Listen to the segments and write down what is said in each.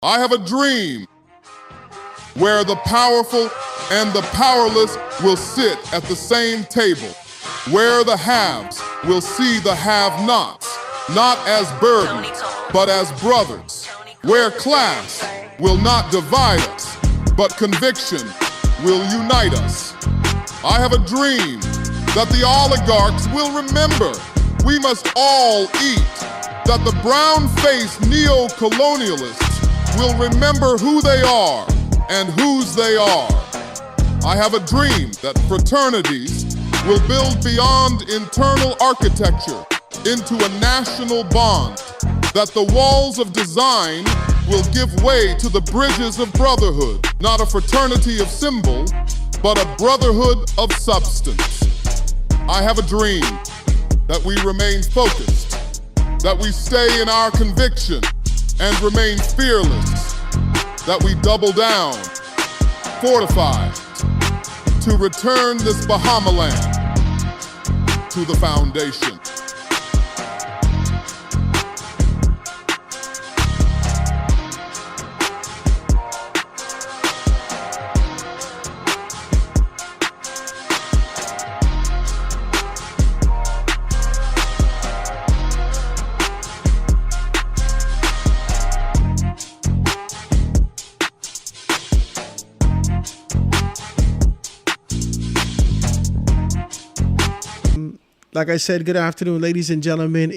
I have a dream where the powerful and the powerless will sit at the same table, where the haves will see the have-nots, not as burdens, but as brothers, where class will not divide us, but conviction will unite us. I have a dream that the oligarchs will remember we must all eat, that the brown-faced neo-colonialists will remember who they are and whose they are. I have a dream that fraternities will build beyond internal architecture into a national bond, that the walls of design will give way to the bridges of brotherhood, not a fraternity of symbol, but a brotherhood of substance. I have a dream that we remain focused, that we stay in our conviction and remain fearless, that we double down, fortified, to return this Bahamaland to the foundation. Like I said, good afternoon, ladies and gentlemen.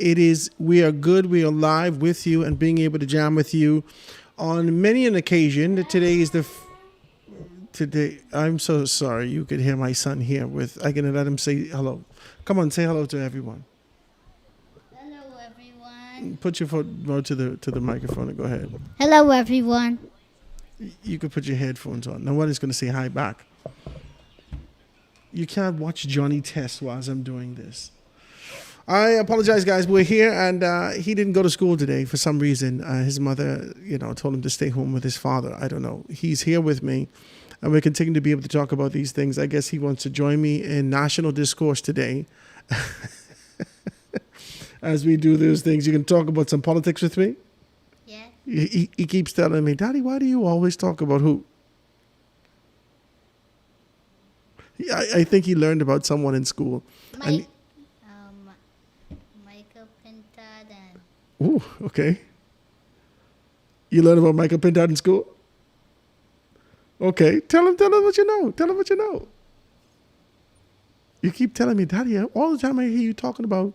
We are good. We are live with you and being able to jam with you on many an occasion. Today, I'm so sorry. You could hear my son here I'm going to let him say hello. Come on, say hello to everyone. Hello, everyone. Put your phone more to the microphone and go ahead. Hello, everyone. You could put your headphones on. Nobody's going to say hi back. You can't watch Johnny Test while I'm doing this. I apologize, guys. We're here, and he didn't go to school today for some reason. His mother, told him to stay home with his father. I don't know. He's here with me, and we're continuing to be able to talk about these things. I guess he wants to join me in national discourse today. As we do those things, you can talk about some politics with me? Yeah. He keeps telling me, Daddy, why do you always talk about who? I think he learned about someone in school. Michael Pintard and... Ooh, okay. You learned about Michael Pintard in school? Okay, tell him what you know. Tell him what you know. You keep telling me, Daddy, all the time I hear you talking about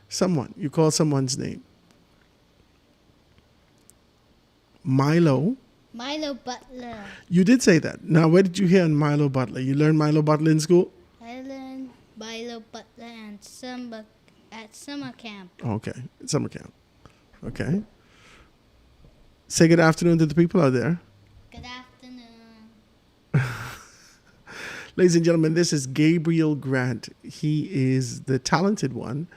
someone. You call someone's name. Milo Butler. You did say that. Now, where did you hear Milo Butler? You learned Milo Butler in school? I learned Milo Butler at summer camp. Okay, summer camp. Okay. Say good afternoon to the people out there. Good afternoon. Ladies and gentlemen, this is Gabriel Grant. He is the talented one.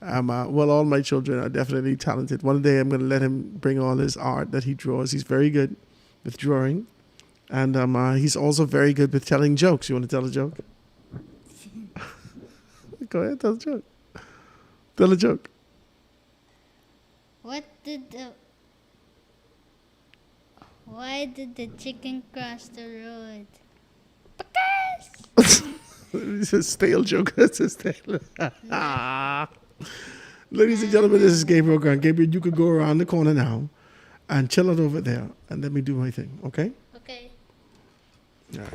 All my children are definitely talented. One day I'm going to let him bring all his art that he draws. He's very good with drawing. And he's also very good with telling jokes. You want to tell a joke? Go ahead, tell a joke. Tell a joke. Why did the chicken cross the road? Because... It's a stale joke. It's a stale. Ladies and gentlemen, this is Gabriel Grant. Gabriel, you could go around the corner now and chill it over there and let me do my thing, okay? Okay. All right.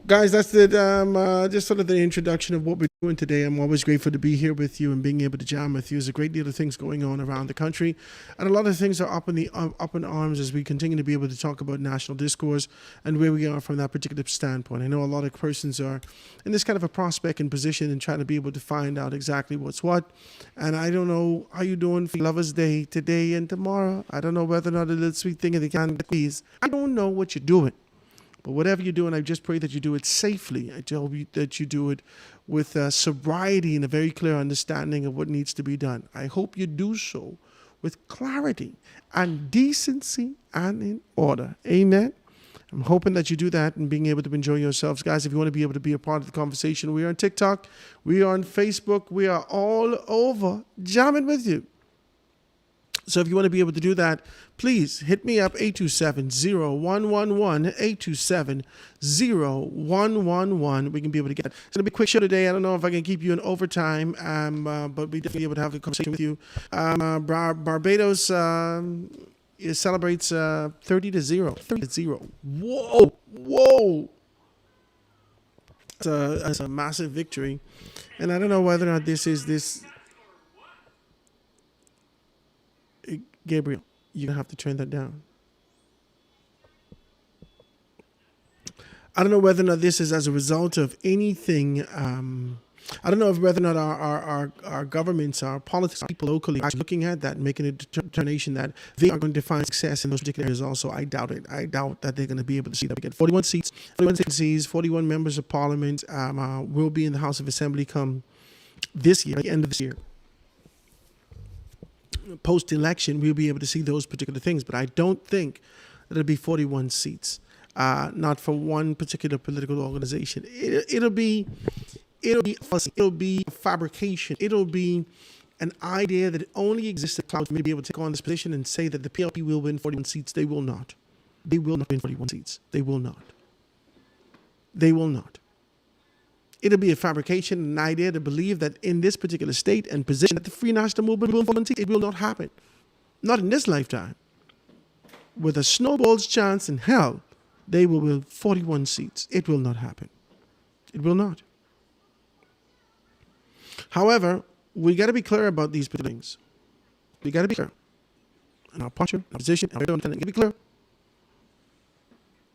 Guys, that's just sort of the introduction of what we're doing today. I'm always grateful to be here with you and being able to jam with you. There's a great deal of things going on around the country, and a lot of things are up in arms as we continue to be able to talk about national discourse and where we are from that particular standpoint. I know a lot of persons are in this kind of a prospect and position and trying to be able to find out exactly what's what. And I don't know how you're doing for Lover's Day today and tomorrow. I don't know whether or not a little sweet thing in the can please. I don't know what you're doing. But whatever you're doing, I just pray that you do it safely. I tell you that you do it with sobriety and a very clear understanding of what needs to be done. I hope you do so with clarity and decency and in order. Amen. I'm hoping that you do that and being able to enjoy yourselves. Guys, if you want to be able to be a part of the conversation, we are on TikTok. We are on Facebook. We are all over jamming with you. So if you want to be able to do that, please hit me up, 827-0111, 827-0111. We can be able to get it. It's going to be a quick show today. I don't know if I can keep you in overtime, but we definitely be able to have a conversation with you. Barbados it celebrates 30-0. 30-0. Whoa. That's a massive victory. And I don't know whether or not this is this... Gabriel, you're going to have to turn that down. I don't know whether or not this is as a result of anything. I don't know whether or not our governments, our politics, people locally are looking at that, making a determination that they are going to find success in those particular areas also. I doubt it. I doubt that they're going to be able to see that. We get 41 seats, 41 vacancies, 41 members of parliament will be in the House of Assembly come this year, at the end of this year. Post-election, we'll be able to see those particular things, but I don't think that it'll be 41 seats, not for one particular political organization. It'll be fabrication. It'll be an idea that only exists at clouds may be able to take on this position and say that the PLP will win 41 seats. They will not. They will not win 41 seats. They will not. They will not. It'll be a fabrication, an idea to believe that in this particular state and position that the Free National Movement will win seats. It will not happen. Not in this lifetime. With a snowball's chance in hell, they will win 41 seats. It will not happen. It will not. However, we got to be clear about these things. We got to be clear. In our posture, our position, our got to be clear.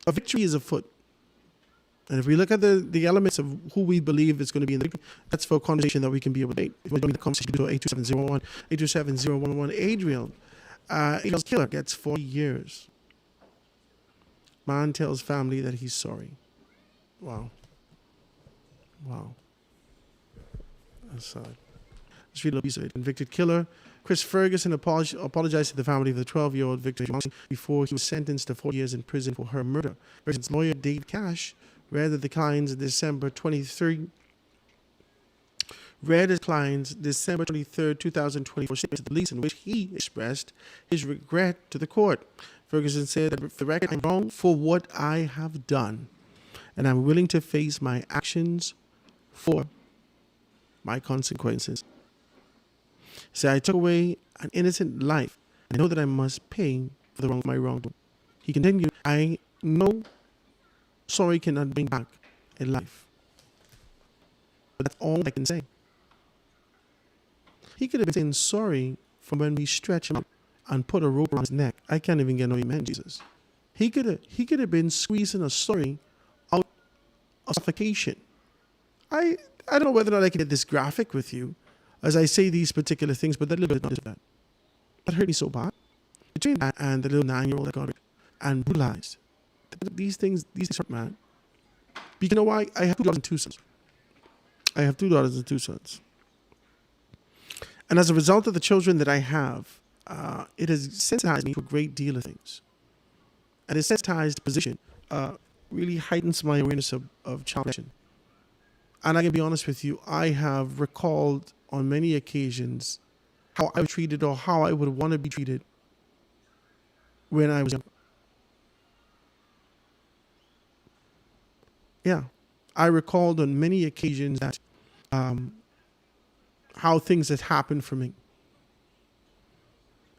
A victory is afoot. And if we look at the elements of who we believe is going to be in the victory, that's for a conversation that we can be able to make. If we're doing the conversation, 827-01, 827-0111. Adriel's killer gets 40 years. Man tells family that he's sorry. Wow. That's sad. Let's read a piece of it. Convicted killer Chris Ferguson apologized to the family of the 12-year-old Victor Johnson before he was sentenced to 4 year in prison for her murder. Ferguson's lawyer, Dave Cash, read the declines December 23rd, 2024 statement to the police in which he expressed his regret to the court. Ferguson said that for the record, I'm wrong for what I have done, and I'm willing to face my actions for my consequences. He said, I took away an innocent life. I know that I must pay for my wrongdoing. He continued, I know sorry cannot bring back a life. But that's all I can say. He could have been saying sorry from when we stretched him out and put a rope around his neck. I can't even get no amen, Jesus. He could have been squeezing a sorry out of suffocation. I don't know whether or not I can get this graphic with you as I say these particular things, but that little bit of that. That hurt me so bad. Between that and the little 9-year-old that got it and brutalized. These things hurt, man. But you know why? I have 2 daughters and 2 sons. And as a result of the children that I have, it has sensitized me to a great deal of things. And this sensitized position really heightens my awareness of child protection. And I can be honest with you, I have recalled on many occasions how I was treated or how I would want to be treated when I was young. Yeah, I recalled on many occasions that how things had happened for me.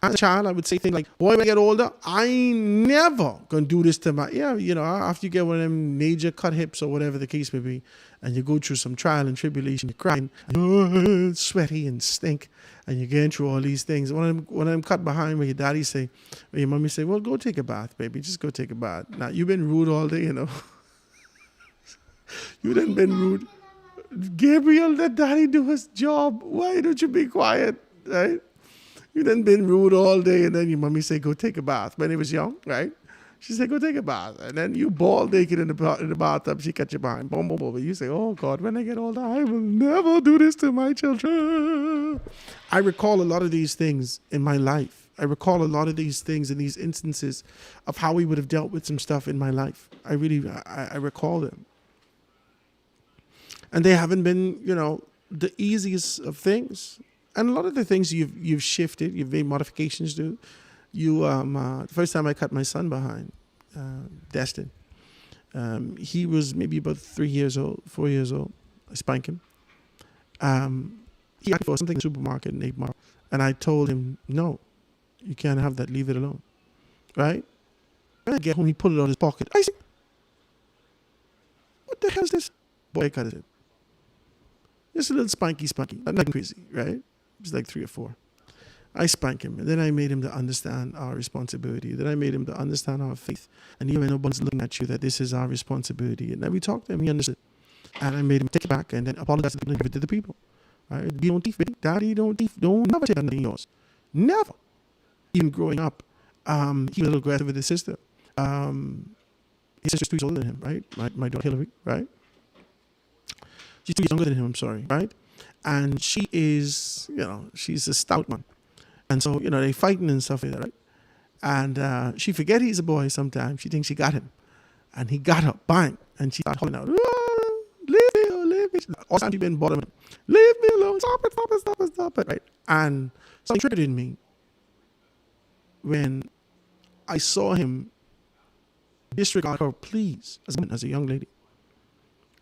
As a child, I would say things like, boy, when I get older, I ain't never gonna do this to my, after you get one of them major cut hips or whatever the case may be, and you go through some trial and tribulation, you're crying, and sweaty and stink, and you're getting through all these things. One of them cut behind where your daddy say, or your mommy say, well, go take a bath, baby, just go take a bath. Now, you've been rude all day, You done been rude. Gabriel, let daddy do his job. Why don't you be quiet, right? You done been rude all day, and then your mommy say, go take a bath. When he was young, right? She said, go take a bath. And then you ball naked in the bathtub, she cut you behind. Boom, boom, boom. And you say, oh, God, when I get older, I will never do this to my children. I recall a lot of these things in my life. I recall a lot of these things in these instances of how we would have dealt with some stuff in my life. I recall them. And they haven't been, the easiest of things. And a lot of the things you've shifted, you've made modifications to. The first time I cut my son behind, Destin, he was maybe about 4 years old. I spanked him. He asked for something in the supermarket in 8 Mile, and I told him, no, you can't have that, leave it alone, right? When I get home, he pulled it out of his pocket. I said, what the hell is this? Boy, cut it. Just a little spanky, nothing crazy, right? It's like 3 or 4. I spank him, and then I made him to understand our responsibility. Then I made him to understand our faith. And even when nobody's looking at you, that this is our responsibility. And then we talked to him, he understood. And I made him take it back and then apologize to the people and give it to the people. Right? You don't thief, baby. Daddy don't thief. Don't never take anything yours. Never. Even growing up, he was a little aggressive with his sister. His sister's 2 years older than him, right? My daughter Hillary, right? She's 2 years younger than him, I'm sorry, right? And she is, she's a stout one. And so, they fighting and stuff like that, right? And she forget he's a boy sometimes. She thinks she got him. And he got her, bang. And she started hollering out, leave me alone, leave me. All the time she been bothering him. Leave me alone, stop it, right? And something triggered in me when I saw him disregard her pleas as a young lady.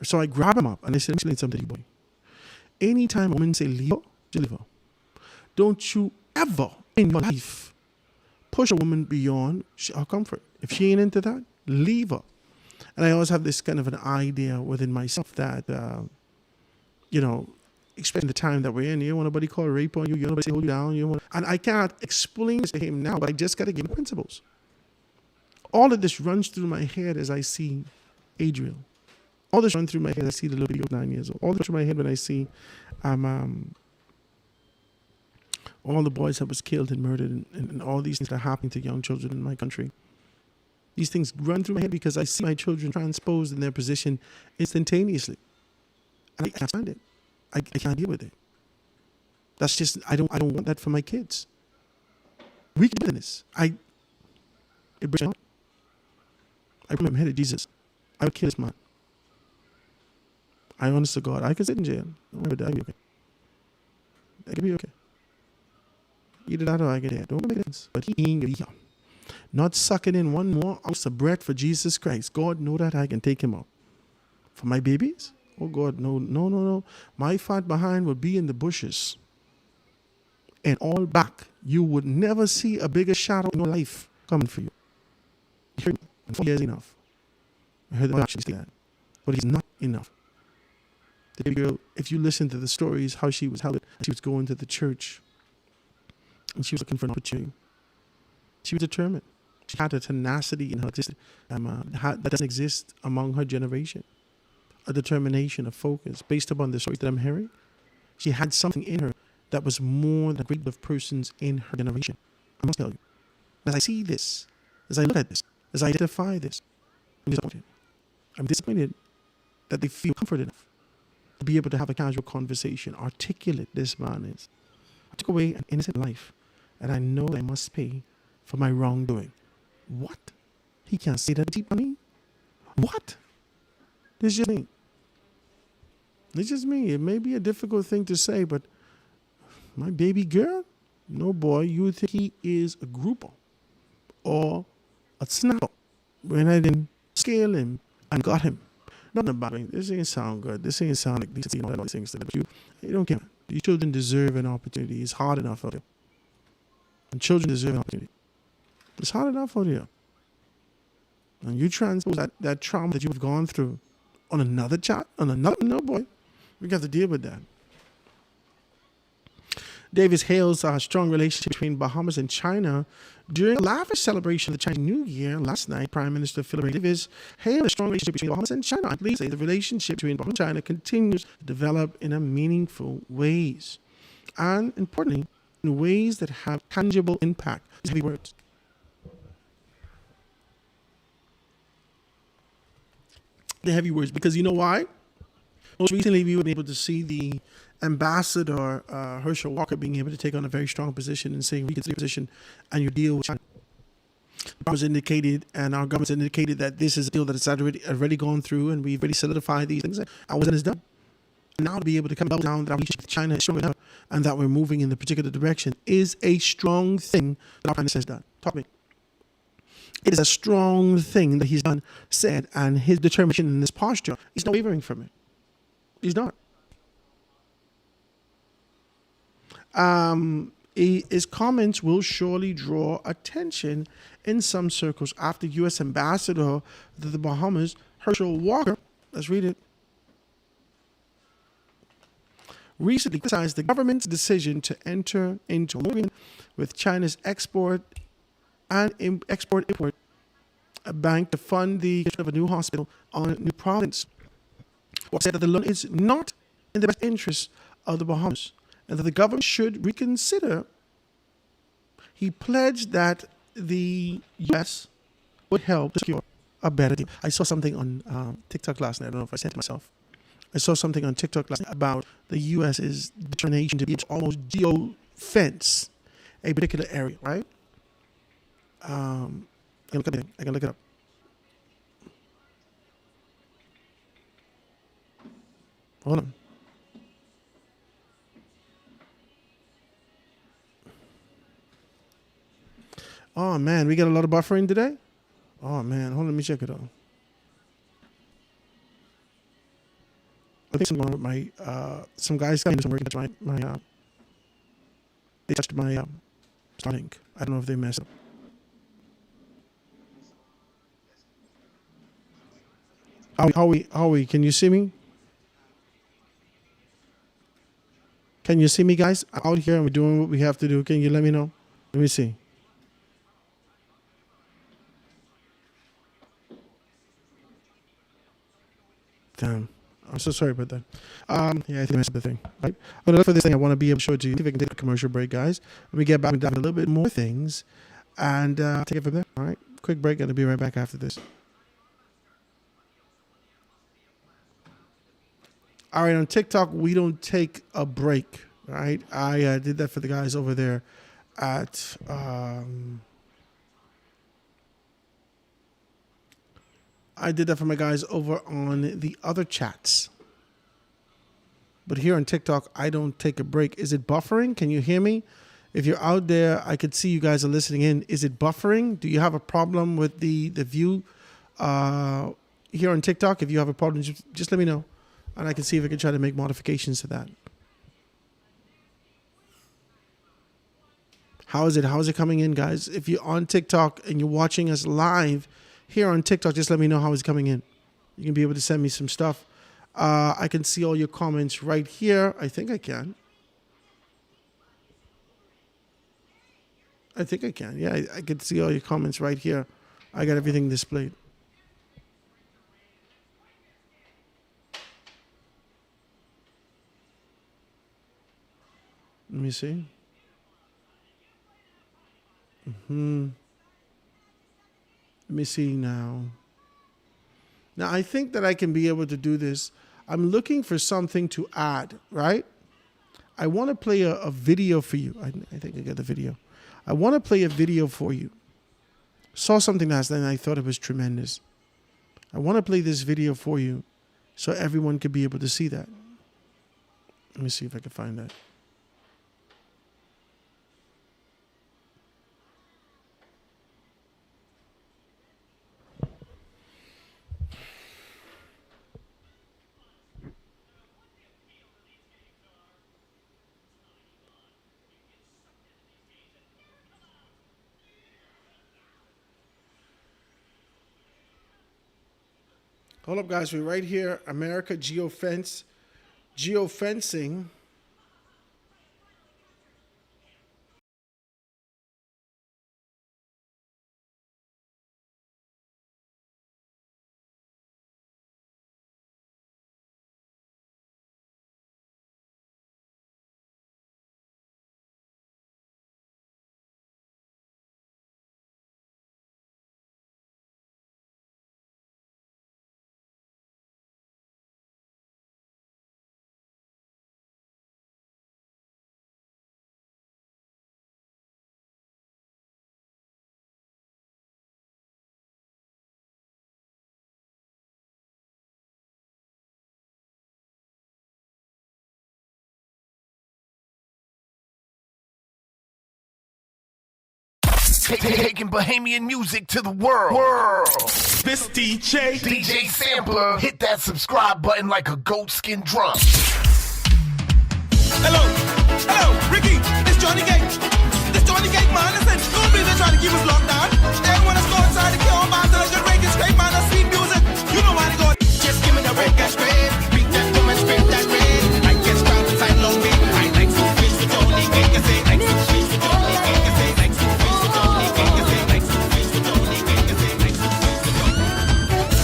So I grabbed him up and I said, let me explain something to you, boy. Anytime a woman say leave her, she leave her. Don't you ever in your life push a woman beyond her comfort. If she ain't into that, leave her. And I always have this kind of an idea within myself that, especially the time that we're in, you don't want nobody call rape on you, you don't want nobody say hold you down. And I can't explain this to him now, but I just got to give him principles. All of this runs through my head as I see Adriel. All this runs through my head as I see the little baby of 9 years old. All this through my head when I see all the boys that was killed and murdered and all these things that are happening to young children in my country. These things run through my head because I see my children transposed in their position instantaneously. And I can't stand it. I can't deal with it. That's just, I don't want that for my kids. We can do this. It breaks my heart. I put my head at Jesus. I would kill this man. I honest to God, I could sit in jail. I'd be okay. I could be okay. Either that or I get dead. Don't make sense. But he ain't gonna be here. Not sucking in one more ounce of bread for Jesus Christ. God know that I can take him out. For my babies? Oh God, no. My fat behind would be in the bushes. And all back. You would never see a bigger shadow in your life coming for you. You hear me? 4 years enough. I heard the actually say that. But he's not enough. The baby girl, if you listen to the stories, how she was held, she was going to the church. And she was looking for an opportunity. She was determined. She had a tenacity in her existence that doesn't exist among her generation. A determination, a focus, based upon the stories that I'm hearing. She had something in her that was more than a great of persons in her generation. I must tell you. As I see this, as I look at this, as I identify this, I'm disappointed. I'm disappointed that they feel comfort enough to be able to have a casual conversation, articulate this man is. I took away an innocent life, and I know I must pay for my wrongdoing. What? He can't say that deep money? What? This is just me. It's just me. It may be a difficult thing to say, but my baby girl? No, boy, you think he is a grouper or a snapper when I didn't scale him and got him. Nothing about it. This ain't sound good. This ain't sound like these things. But you don't care. These children deserve an opportunity. It's hard enough out there. And children deserve an opportunity. It's hard enough out here. And you transpose that trauma that you've gone through on another child, no boy. We got to deal with that. Davis hails a strong relationship between Bahamas and China. During a lavish celebration of the Chinese New Year last night, Prime Minister Philip Davis hailed a strong relationship between Bahamas and China. I believe the relationship between Bahamas and China continues to develop in a meaningful ways. And importantly, in ways that have tangible impact. These heavy words. The heavy words, because you know why? Most recently, we were able to see the Ambassador Herschel Walker being able to take on a very strong position and saying, reconsider your position and your deal with China. It was indicated, and our government's indicated that this is a deal that it's already gone through, and we've already solidified these things. I wasn't as done. Now to be able to come down that our relationship with China is stronger than ever, and that we're moving in the particular direction is a strong thing that our Prime Minister has done. Talk to me. It is a strong thing that he's done, said, and his determination in this posture, he's not wavering from it. He's not. His comments will surely draw attention in some circles after U.S. Ambassador to the Bahamas, Herschel Walker, let's read it, recently criticized the government's decision to enter into an agreement with China's export-import bank to fund the construction of a new hospital on New Province. Walker said that the loan is not in the best interest of the Bahamas and that the government should reconsider. He pledged that the U.S. would help to secure a better deal. I saw something on TikTok last night. I don't know if I sent it myself. I saw something on TikTok last night about the U.S.'s determination to be almost geo-fence a particular area, right? I can look it up. Hold on. Oh man, we got a lot of buffering today. Oh man, hold on, let me check it out. I think something going on with my some guys got some working. That's my they touched my Starlink. I don't know if they messed up. Howie, can you see me? Can you see me, guys? I'm out here and we're doing what we have to do. Can you let me know? Let me see. Damn. I'm so sorry about that. Yeah, I think I missed the thing. Right? I'm gonna look for this thing. I want to be able to show it to you. See if I can take a commercial break, guys. Let me get back and dive into a little bit more things and take it from there. All right. Quick break. Gonna be right back after this. All right, on TikTok, we don't take a break, right? I did that for the guys over there at I did that for my guys over on the other chats. But here on TikTok, I don't take a break. Is it buffering? Can you hear me? If you're out there, I could see you guys are listening in. Is it buffering? Do you have a problem with the view here on TikTok? If you have a problem, just let me know. And I can see if I can try to make modifications to that. How is it? How is it coming in, guys? If you're on TikTok and you're watching us live here on TikTok, just let me know how it's coming in. You can be able to send me some stuff. I can see all your comments right here. I think I can. I think I can. Yeah, I can see all your comments right here. I got everything displayed. Let me see. Let me see now. Now, I think that I can be able to do this. I'm looking for something to add, right? I want to play a video for you. I think I got the video. I want to play a video for you. Saw something last night and I thought it was tremendous. I want to play this video for you so everyone could be able to see that. Let me see if I can find that. Hold up, guys. We're right here. America geofencing. Taking Bahamian music to the world. This DJ Sampler, hit that subscribe button like a goatskin drum. Hello, Ricky, it's Johnny Gate. This Johnny Gate, man, listen, don't believe they're trying to keep us locked down. Everyone is go inside the kill man, till I just reggae straight, man, that's sweet music. You know why they go, just give me the reggae straight. Beat that drum and spit that rain. I get started inside long way. I like some fish with Johnny Gate, you say. Like some fish with Johnny Gate, you say. Like some fish with Johnny Gate, you say. Like some fish with Johnny Gate, you say. Like some fish with Johnny Gate.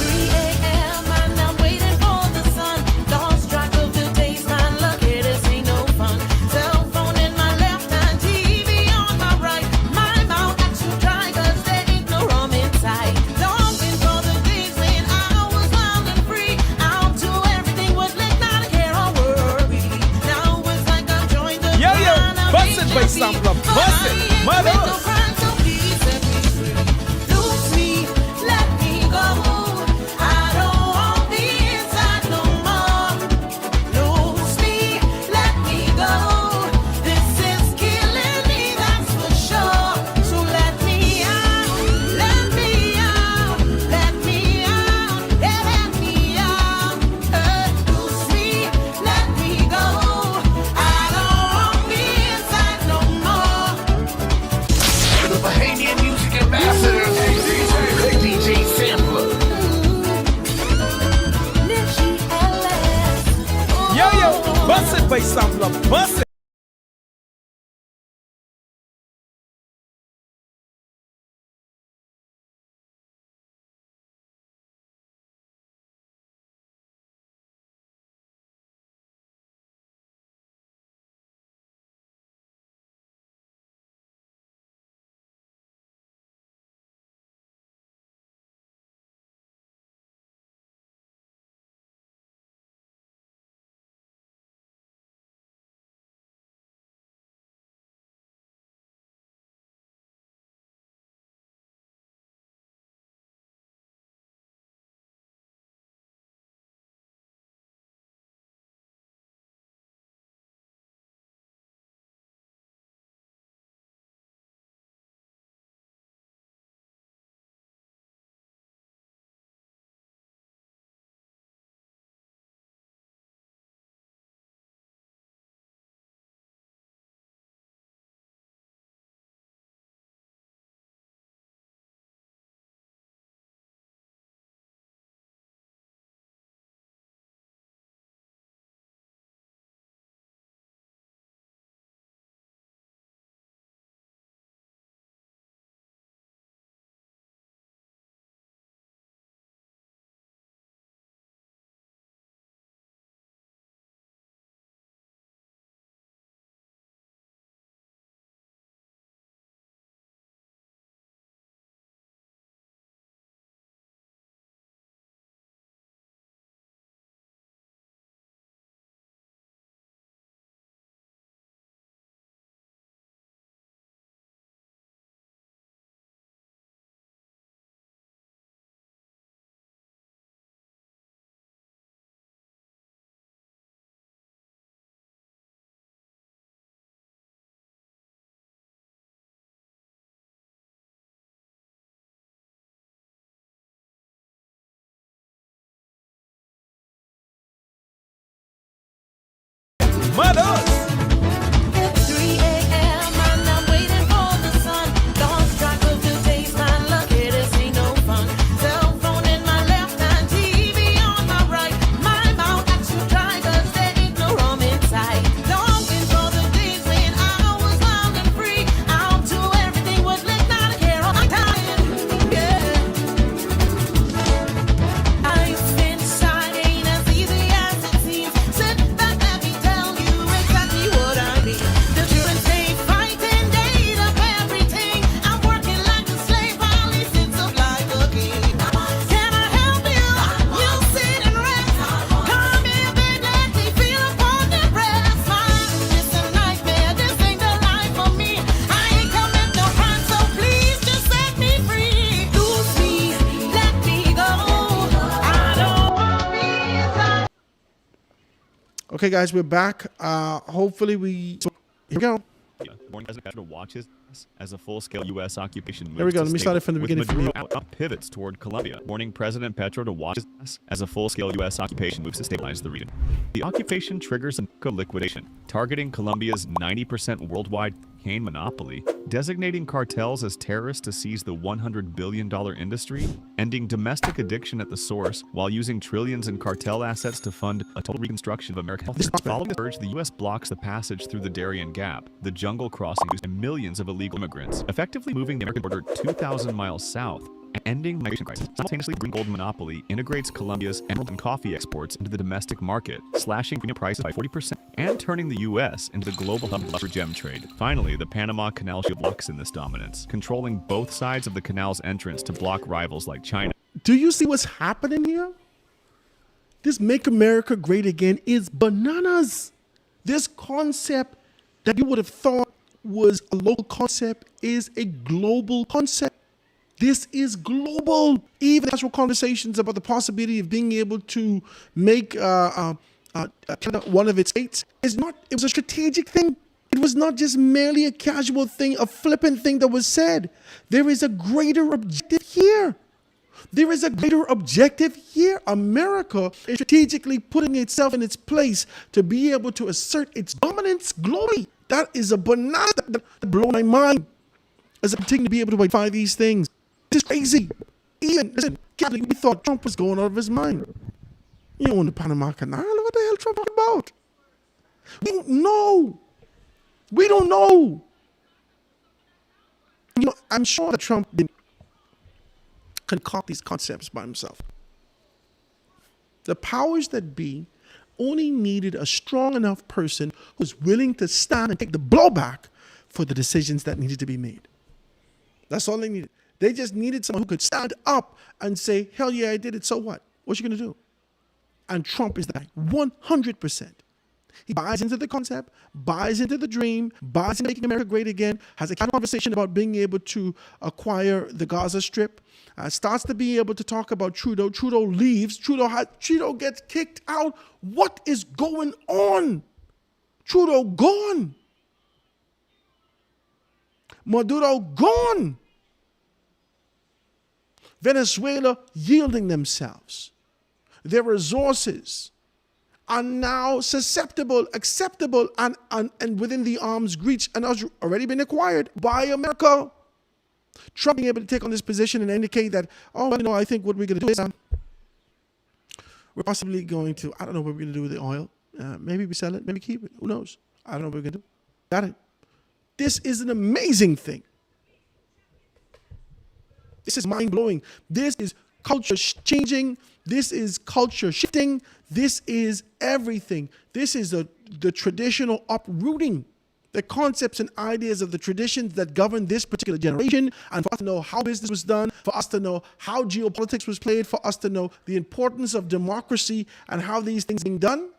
3 a.m. and I'm waiting for the sun. Lost track of the days, man, look at this ain't no fun. Cell phone in my left hand, TV on my right. My mouth extra dry 'cause there ain't no rum inside. Longing for the days when I was wild and free. Out to everything was lit, not a care or worry. Now it's like I've joined the Yo, clan of bust it, bass HMP. sampler, But bust I it, ain't mother. with no crime, so please set me free. Lose me, let me go. I don't want the inside no more. Lose me, let me go. This is killing me, that's for sure. So let me out, let me out, let me out, yeah, let me out. Lose me, let me go. I don't want the inside no more. The Bahamian music ambassador, DJ Sampler. Yo, bust it, bass sampler, bust it. Mothers. 3 a.m. and I'm waiting for the sun. Lost track of the days, man, look at this ain't no fun. Cell phone in my left hand, TV on my right. My mouth extra dry 'cause there ain't no rum inside. Longing for the days when I was wild and free. Out to everything was lit, not a care. I'm dying, yeah. Life's inside ain't as easy as it seems. Sit back, let me tell you exactly what I mean. The children stay fighting, day up everything. I'm working like a slave while he sits up like a king. Can I help you? You sit and rest. Come here, baby, let me feel upon the breast. It's a nightmare, this ain't the life for me. I ain't coming no crime, so please just set me free. Lose me, let me go. I don't want to be inside. Okay, guys, we're back. Hopefully here we go. warning President Petro to watch his as a full-scale U.S. occupation moves There we go. to Let me start it from the with beginning for Maduro you. pivots toward Colombia, warning President Petro to watch as a full-scale U.S. occupation moves to stabilize the region. The occupation triggers a liquidation, targeting Colombia's 90% worldwide cocaine monopoly, designating cartels as terrorists to seize the $100 billion industry, ending domestic addiction at the source while using trillions in cartel assets to fund a total reconstruction of American health. Following the surge, the U.S. blocks the passage through the Darien Gap, the jungle crossing used by millions of illegal immigrants, effectively moving the American border 2,000 miles south, ending the migration crisis. Simultaneously, the green gold monopoly integrates Colombia's emerald and coffee exports into the domestic market, slashing green prices by 40% and turning the U.S. into the global hub for gem trade. Finally, the Panama Canal shield blocks in this dominance, controlling both sides of the canal's entrance to block rivals like China. Do you see what's happening here? This Make America Great Again is bananas. This concept that you would have thought was a local concept is a global concept. This is global. Even actual conversations about the possibility of being able to make Canada one of its states is not. It was a strategic thing. It was not just merely a casual thing, a flippant thing that was said. There is a greater objective here. There is a greater objective here. America is strategically putting itself in its place to be able to assert its dominance globally. That is a banana that blows my mind as I continue to be able to identify these things. This is crazy. Even, listen, Catholic, we thought Trump was going out of his mind. You don't own the Panama Canal. What the hell Trump talking about? We don't know. We don't know. You know, I'm sure that Trump didn't concoct these concepts by himself. The powers that be only needed a strong enough person who was willing to stand and take the blowback for the decisions that needed to be made. That's all they needed. They just needed someone who could stand up and say, hell yeah, I did it, so what? What you going to do? And Trump is the guy, 100%. He buys into the concept, buys into the dream, buys into making America great again, has a conversation about being able to acquire the Gaza Strip, starts to be able to talk about Trudeau. Trudeau leaves. Trudeau gets kicked out. What is going on? Trudeau gone. Maduro gone. Venezuela yielding themselves. Their resources are now susceptible, acceptable, and within the arm's reach, and has already been acquired by America. Trump being able to take on this position and indicate that, I think what we're going to do is we're possibly going to, I don't know what we're going to do with the oil. Maybe we sell it, maybe keep it. Who knows? I don't know what we're going to do. Got it. This is an amazing thing. This is mind-blowing. This is culture changing. This is culture shifting. This is everything. This is the traditional uprooting, the concepts and ideas of the traditions that govern this particular generation, and for us to know how business was done, for us to know how geopolitics was played, for us to know the importance of democracy and how these things are being done,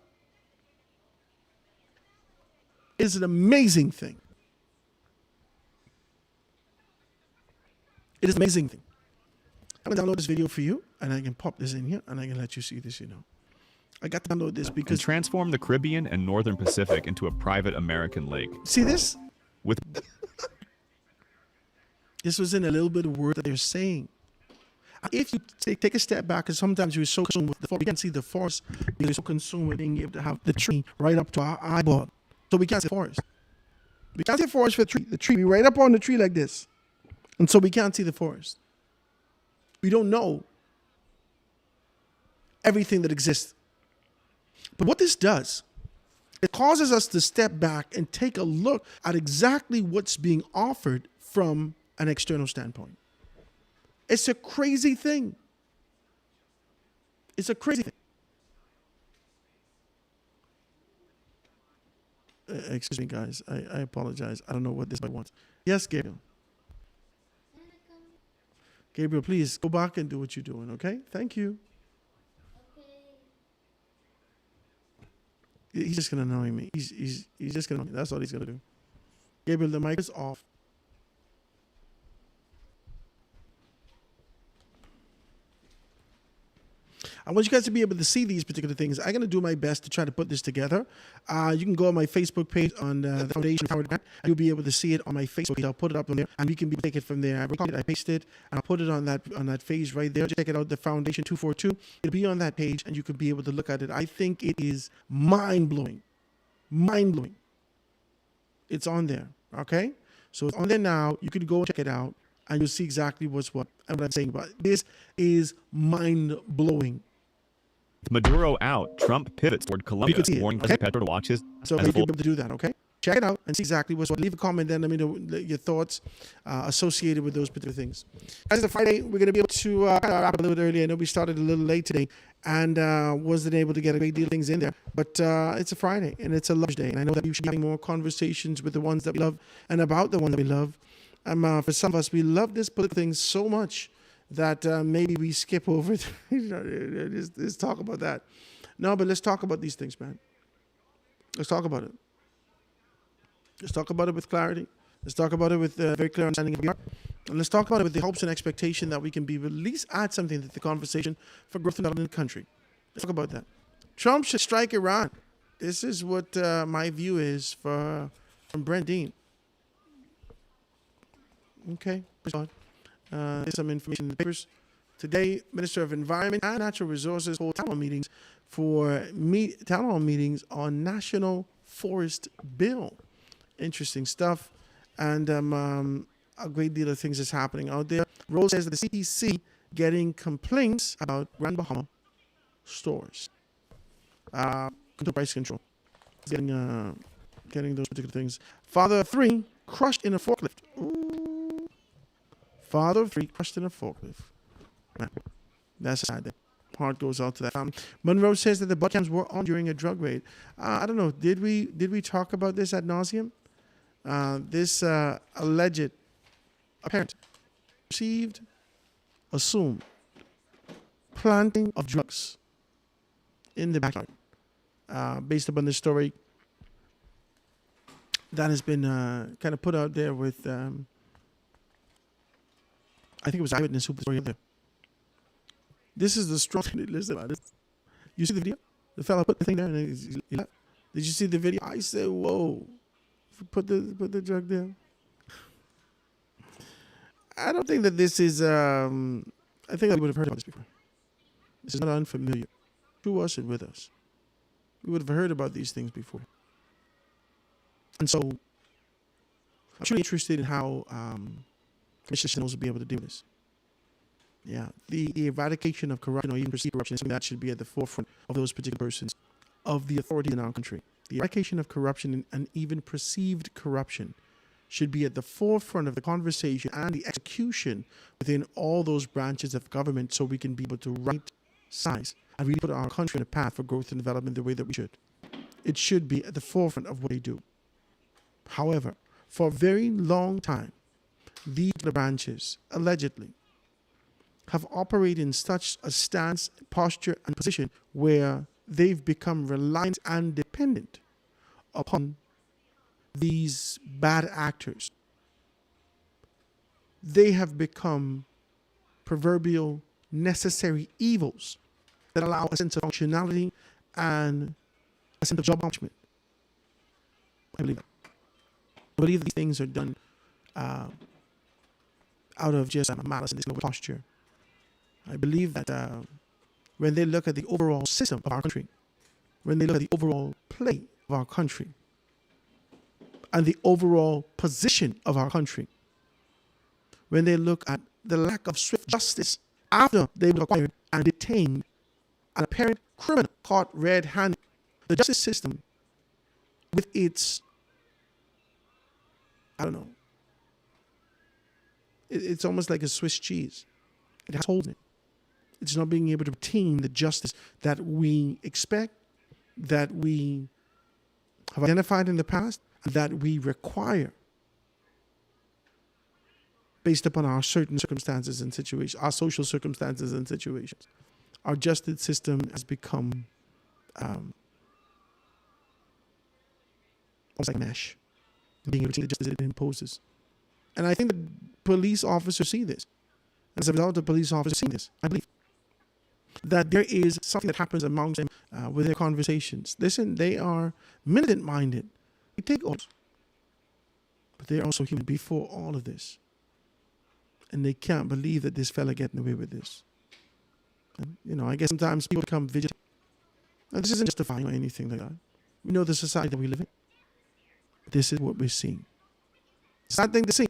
is an amazing thing. It is an amazing thing. I'm going to download this video for you, and I can pop this in here, and I can let you see this, I got to download this because... And transform the Caribbean and Northern Pacific into a private American lake. See this? With This was in a little bit of word that they're saying. If you take a step back, because sometimes you're so consumed with the forest, we can't see the forest because you're so consumed with being able to have the tree right up to our eyeball. So we can't see the forest. We can't see the forest for the tree. The tree be right up on the tree like this. And so we can't see the forest. We don't know everything that exists. But what this does, it causes us to step back and take a look at exactly what's being offered from an external standpoint. It's a crazy thing. It's a crazy thing. Excuse me, guys. I apologize. I don't know what this guy wants. Yes, Gabriel. Gabriel, please go back and do what you're doing, okay? Thank you. He's just going to annoy me. He's just going to annoy me. That's all he's going to do. Gabriel, the mic is off. I want you guys to be able to see these particular things. I'm going to do my best to try to put this together. You can go on my Facebook page on the Foundation Howard Grant, and you'll be able to see it on my Facebook page. I'll put it up on there, and we can take it from there. I recorded it, I pasted it, and I'll put it on that page right there. Check it out, the Foundation 242. It'll be on that page, and you can be able to look at it. I think it is mind-blowing. Mind-blowing. It's on there, okay? So it's on there now. You can go and check it out, and you'll see exactly what's what and what I'm saying about it. This is mind-blowing. With Maduro out, Trump pivots toward Colombia, can see it, warning okay? President Petro to watch his So as you'll a be full able to do that, okay? Check it out and see exactly what's what. Leave a comment then. Let me know your thoughts associated with those particular things. As it's a Friday, we're going to be able to wrap up a little bit early. I know we started a little late today and wasn't able to get a great deal of things in there. But it's a Friday and it's a love day. And I know that we should be having more conversations with the ones that we love and about the ones that we love. For some of us, we love this political thing so much that maybe we skip over it. Let's talk about that. No, but let's talk about these things, man. Let's talk about it. Let's talk about it with clarity. Let's talk about it with very clear understanding of what we are. And let's talk about it with the hopes and expectation that we can be at least add something to the conversation for growth and development in the country. Let's talk about that. Trump should strike Iran. This is what my view is from Brent Dean. Okay, praise God. There's some information in the papers. Today, Minister of Environment and Natural Resources hold town hall meetings on National Forest Bill. Interesting stuff. And a great deal of things is happening out there. Rose says that the CPC getting complaints about Grand Bahama stores. Price control. Getting those particular things. Father of 3 crushed in a forklift. Ooh. Father of 3 crushed in a forklift. Man, that's sad. Heart goes out to that family. Monroe says that the butt cams were on during a drug raid. I don't know. Did we talk about this ad nauseum? This alleged apparent assumed planting of drugs in the backyard, based upon the story that has been kind of put out there with, I think it was Eyewitness who put the story up there. This is the strong thing. Listen about this. You see the video? The fella put the thing there and he left. Did you see the video? I said, whoa. Put the drug there. I don't think that this is, I think that we would have heard about this before. This is not unfamiliar to us and with us. We would have heard about these things before. And so, I'm truly interested in how Commissioner will be able to do this. Yeah, the eradication of corruption or even perceived corruption is something that should be at the forefront of those particular persons, of the authority in our country. The eradication of corruption and even perceived corruption should be at the forefront of the conversation and the execution within all those branches of government so we can be able to right size and really put our country on a path for growth and development the way that we should. It should be at the forefront of what they do. However, for a very long time, these branches, allegedly, have operated in such a stance, posture, and position where they've become reliant and dependent upon these bad actors. They have become proverbial necessary evils that allow a sense of functionality and a sense of job accomplishment. I believe that. I believe that these things are done out of just malice and this posture. I believe that when they look at the overall system of our country, when they look at the overall play of our country, and the overall position of our country, when they look at the lack of swift justice after they were acquired and detained an apparent criminal caught red-handed, the justice system with its, I don't know, it's almost like a Swiss cheese. It has holes in it. It's not being able to obtain the justice that we expect, that we have identified in the past, that we require based upon our certain circumstances and situations, our social circumstances and situations. Our justice system has become almost like a mesh, being able to the justice it imposes. And I think that police officers see this. As a result of police officers seeing this, I believe that there is something that happens amongst them with their conversations. Listen, they are militant-minded. They take orders. But they're also human before all of this. And they can't believe that this fella getting away with this. And, I guess sometimes people become vigilant. And this isn't justifying or anything like that. We know the society that we live in. This is what we're seeing. It's not thing to see.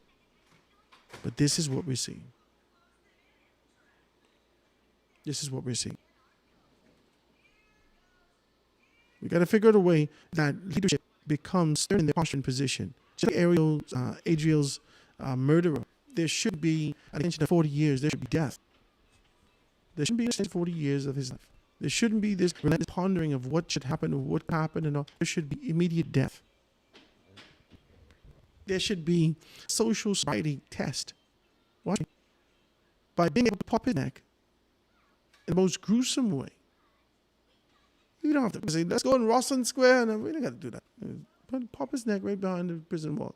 But this is what we're seeing. This is what we're seeing. We got to figure out a way that leadership becomes in their posture and position. Just like Adriel's murderer, there should be an extension of 40 years. There should be death. There shouldn't be an extension of 40 years of his life. There shouldn't be this relentless pondering of what should happen or what happened and all. There should be immediate death. There should be social sobriety test. Watch me. By being able to pop his neck in the most gruesome way. You don't have to say, let's go in Roslyn Square. And we don't got to do that. Pop his neck right behind the prison wall.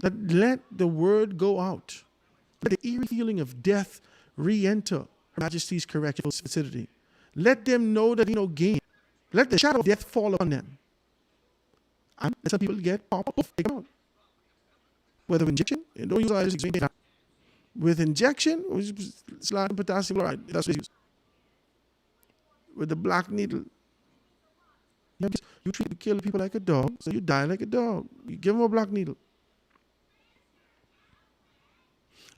Let the word go out. Let the eerie feeling of death re-enter Her Majesty's Correctional Facility. Let them know that gain. Let the shadow of death fall upon them. And some people get popped off, take out. Whether with injection, don't use eyes. With injection, slide potassium chloride. That's what it's used. With the black needle. You treat to kill people like a dog, so you die like a dog. You give them a black needle.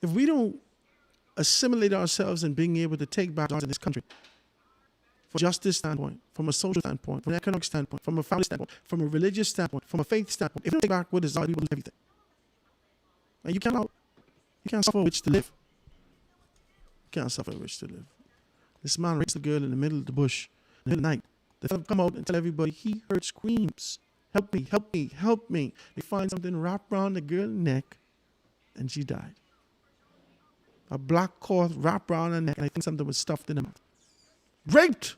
If we don't assimilate ourselves in being able to take back in this country, from a justice standpoint, from a social standpoint, from an economic standpoint, from a family standpoint, from a religious standpoint, from a faith standpoint, if we don't take back what is our people lose everything. And you can't suffer a witch to live. You can't suffer a witch to live. This man rapes the girl in the middle of the bush, in the middle of the night. The fellow come out and tell everybody he heard screams. Help me, help me, help me. They find something wrapped around the girl's neck, and she died. A black cloth wrapped around her neck, and I think something was stuffed in her mouth. Raped!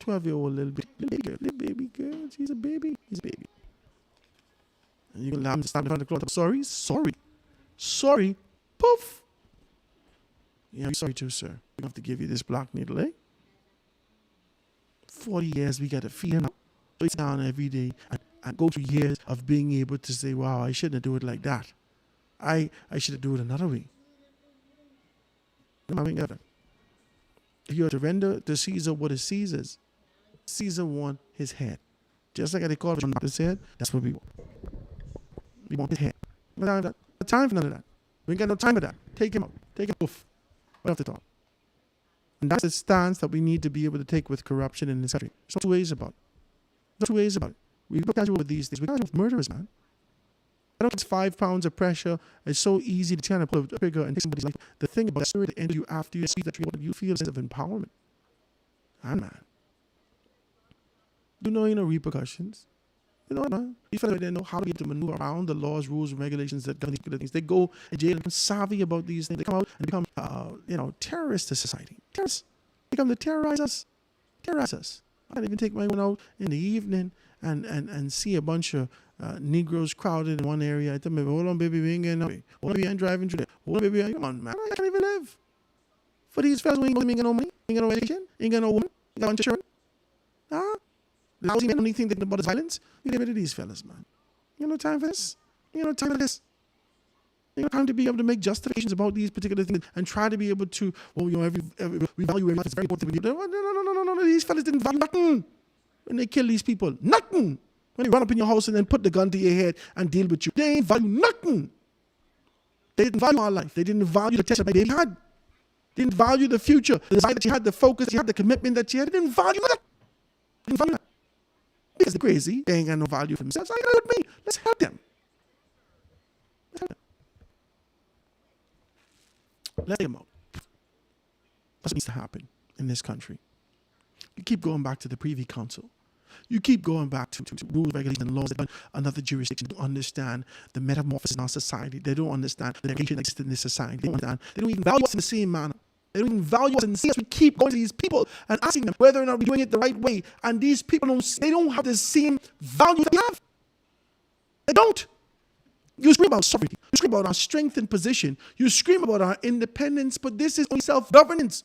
12-year-old little baby girl. She's a baby. He's a baby. And you can allow him to stop in front of the cloth. Sorry. Poof! Yeah, I'm sorry too, sir. We have to give you this black needle, 40 years we got to feed him out. So it's down every day and go through years of being able to say, wow, I shouldn't do it like that. I should have do it another way. If you are to render to Caesar what is Caesar's, Caesar wants his head. Just like they call it on his head, that's what we want. We want his head. We don't have time for none of that. We ain't got no time for that. Take him out. Take him off. Right off the top. And that's the stance that we need to be able to take with corruption in this country. There's no two ways about it. There's no two ways about it. We look casual with these things. We can't with murderers, man. I don't think it's 5 pounds of pressure. It's so easy to try to pull a trigger and take somebody's life. The thing about the spirit that enters you after you see that you feel a sense of empowerment. And man. You know repercussions. You know, man. These fellas they know how to be able to maneuver around the laws, rules, and regulations that govern these things. They go in jail and become savvy about these things. They come out and become, terrorists to society. Terrorists. They come to terrorize us. Terrorize us. I can't even take my one out in the evening and see a bunch of Negroes crowded in one area. I tell me, hold on, baby, we ain't getting up. Hold on, baby, I ain't driving through there. Hold on, baby, come on, man. I can't even live. For these fellas who ain't got no money, ain't got no education, ain't got no woman, ain't got no children. Lousy men only think about is violence. You get rid of these fellas, man. You got no time for this. You got no time for this. You got time to be able to make justifications about these particular things and try to be able to, we value every life. It's very important. No. These fellas didn't value nothing when they kill these people. Nothing. When they run up in your house and then put the gun to your head and deal with you. They ain't value nothing. They didn't value our life. They didn't value the test that my baby had. They didn't value the future, the desire that you had, the focus that you had, the commitment that you had. They didn't value that. They didn't value that. Because they're crazy. They ain't got no value for themselves. I got it with me. Let's help them. Let them out. That's what needs to happen in this country. You keep going back to the Privy Council. You keep going back to rules, regulations, and laws that another jurisdiction don't understand the metamorphosis in our society. They don't understand the negation that exists in this society. They don't understand. They don't even value us in the same manner. They don't even value us and see us. We keep going to these people and asking them whether or not we're doing it the right way. And these people don't have the same value that we have. They don't. You scream about sovereignty. You scream about our strength and position. You scream about our independence, but this is only self-governance.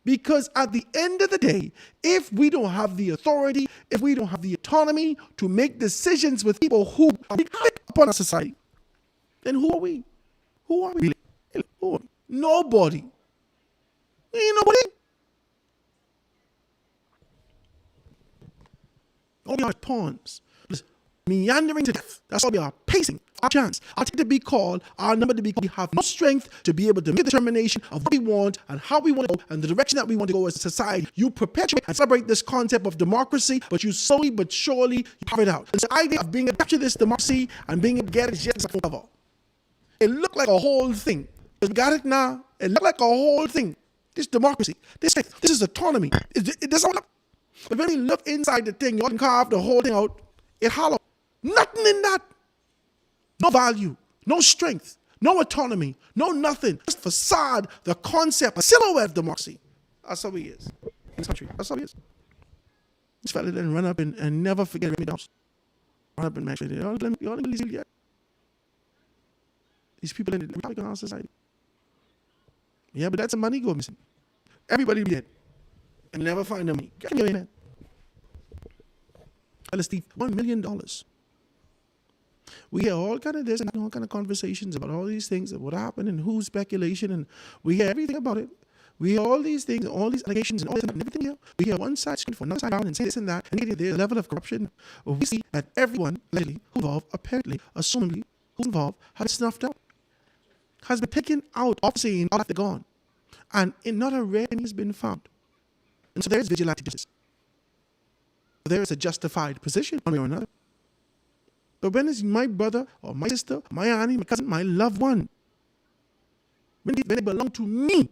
Because at the end of the day, if we don't have the authority, if we don't have the autonomy to make decisions with people who are upon our society, then who are we? Who are we? Who are we? Nobody. Ain't nobody. All we are pawns, just meandering to death. That's all we are, pacing our chance. Our ticket to be called, our number to be called. We have no strength to be able to make a determination of what we want and how we want to go and the direction that we want to go as a society. You perpetuate and celebrate this concept of democracy, but you slowly but surely you carve it out. It's the idea of being able to capture this democracy and being able to get it just like cover. It looked like a whole thing. We got it now. It looked like a whole thing. This democracy, this is autonomy. It doesn't look. But when you look inside the thing, you can carve the whole thing out. It hollow. Nothing in that. No value, no strength, no autonomy, no nothing. Just facade, the concept, a silhouette of democracy. That's how he is in this country. That's how he is. This fella didn't run up and never forget Remy Dawes. Run up and mention it. Y'all didn't listen yet. These people in the Republican our society. Yeah, but that's a money go missing. Everybody be dead and never find the money. Give me a man. Fella Steve, $1 million. We hear all kind of this and all kind of conversations about all these things and what happened and who's speculation, and we hear everything about it. We hear all these things, all these allegations and all this and everything here. We hear one side screen for another side down and say this and that, and there's a level of corruption. We see that everyone, allegedly, who's involved, apparently, assumably, who's involved, has snuffed out, has been taken out of scene after gone, and not a red penny has been found. And so there's vigilante justice. There is a justified position, one way or another. But when is my brother or my sister, my auntie, my cousin, my loved one, when they belong to me,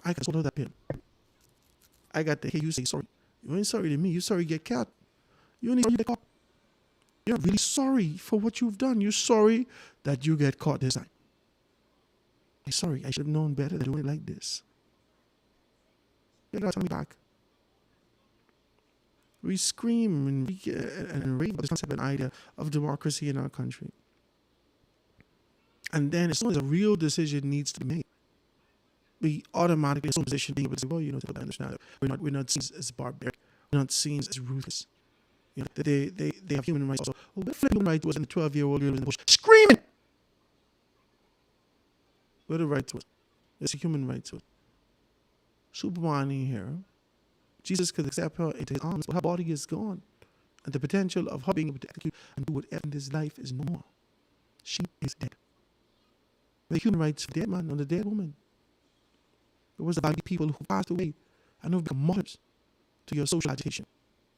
I can swallow that pill. I got to hear you say sorry. You ain't sorry to me. You sorry you get caught. You ain't sorry you get caught. You're really sorry for what you've done. You're sorry that you get caught this time. I'm sorry. I should have known better than doing it like this. You gotta tell me back. We scream and rave about this concept and idea of democracy in our country. And then as soon as a real decision needs to be made, we automatically assume position being able to say, well, I understand that. We're not seen as barbaric. We're not seen as ruthless. They have human rights also. Oh, what human rights was in the 12-year-old girl in the bush screaming? Where the right to it? There's a human right to it. Superman in here. Jesus could accept her into his arms, but her body is gone. And the potential of her being able to execute and do whatever in this life is no more. She is dead. The human rights for the dead man and the dead woman. It was about people who passed away and who become martyrs to your social agitation.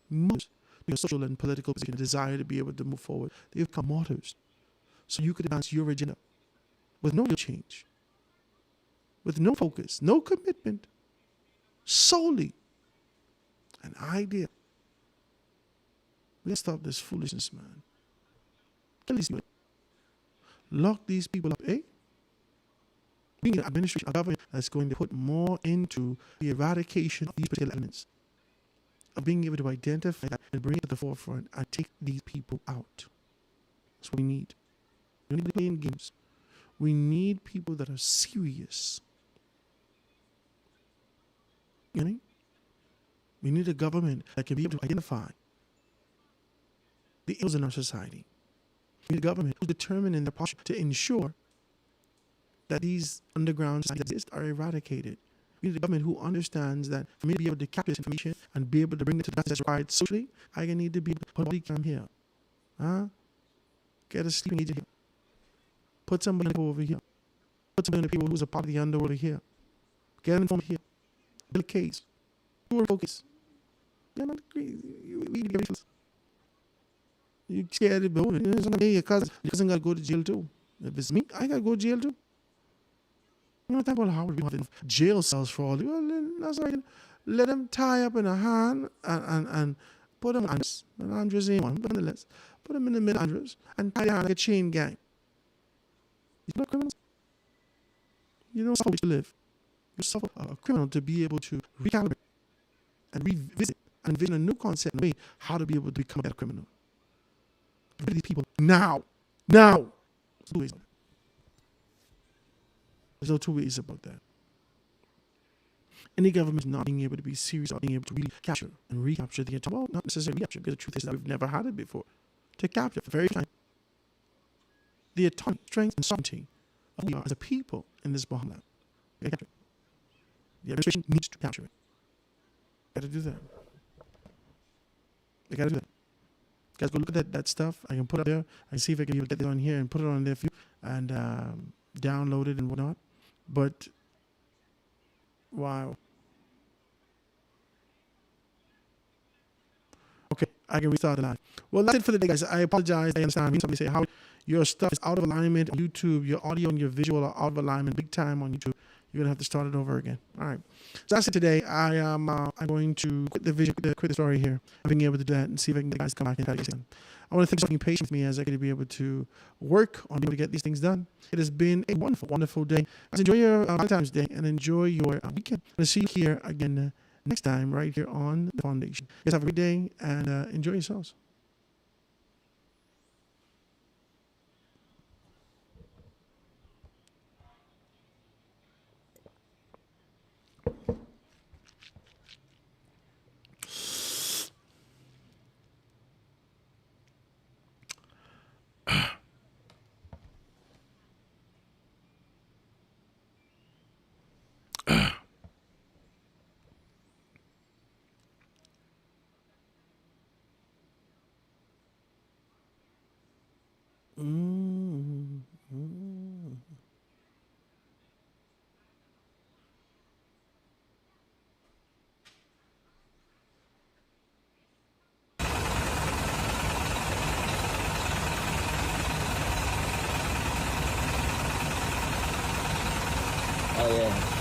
Martyrs to your social and political position, a desire to be able to move forward. They become martyrs. So you could advance your agenda with no real change, with no focus, no commitment, solely an idea. Let's stop this foolishness, man. Kill these people. Lock these people up, eh? We need an administration, a government that's going to put more into the eradication of these particular elements, of being able to identify that and bring it to the forefront and take these people out. That's what we need. We need to play in games. We need people that are serious. You know? We need a government that can be able to identify the ills in our society. We need a government who's determined in their posture to ensure that these underground societies that exist are eradicated. We need a government who understands that for me to be able to capture this information and be able to bring it to the justice that's required socially, I need to be able to put a body cam here. Get a sleeping agent here. Put somebody over here. Put somebody in the people who's a part of the underworld here. Get them from here. Build a case. Do a focus. Yeah, man, you scared of it, your cousin got to go to jail too. If it's me, I got to go to jail too. You know, talk about how we have jail cells for all. Well, that's right. Let them tie up in a hand and put them on Andres ain't one, but nonetheless, put them in the middle of Andres and tie down like a chain gang. You're not criminals. You don't suffer to live. You suffer a criminal to be able to recalibrate and revisit and envision a new concept and way how to be able to become a better criminal. Rid of these people now. There's no two ways about that. Any government not being able to be serious about being able to really capture and recapture the entire, well, not necessarily capture, because the truth is that we've never had it before, to capture for the very time the autonomy, strength, and sovereignty of who we are as a people in this Bahamas. We gotta capture it. The administration needs to capture it. Got to do that. They got to do that. Guys, go look at that stuff. I can put it up there. I can see if I can even get it on here and put it on there for you and download it and whatnot. But, wow. Okay, I can restart the live. Well, that's it for the day, guys. I apologize. I understand. Somebody say how your stuff is out of alignment on YouTube. Your audio and your visual are out of alignment big time on YouTube. You're gonna have to start it over again. All right. So that's it today. I am I'm going to quit the vision, quit the story here. I'm being able to do that and see if I can get guys come back and try to get it. I want to thank you for being patient with me as I can be able to work on being able to get these things done. It has been a wonderful, wonderful day. Guys, enjoy your Valentine's Day and enjoy your weekend. I'll see you here again next time right here on the Foundation. You guys have a great day and enjoy yourselves. Oh yeah.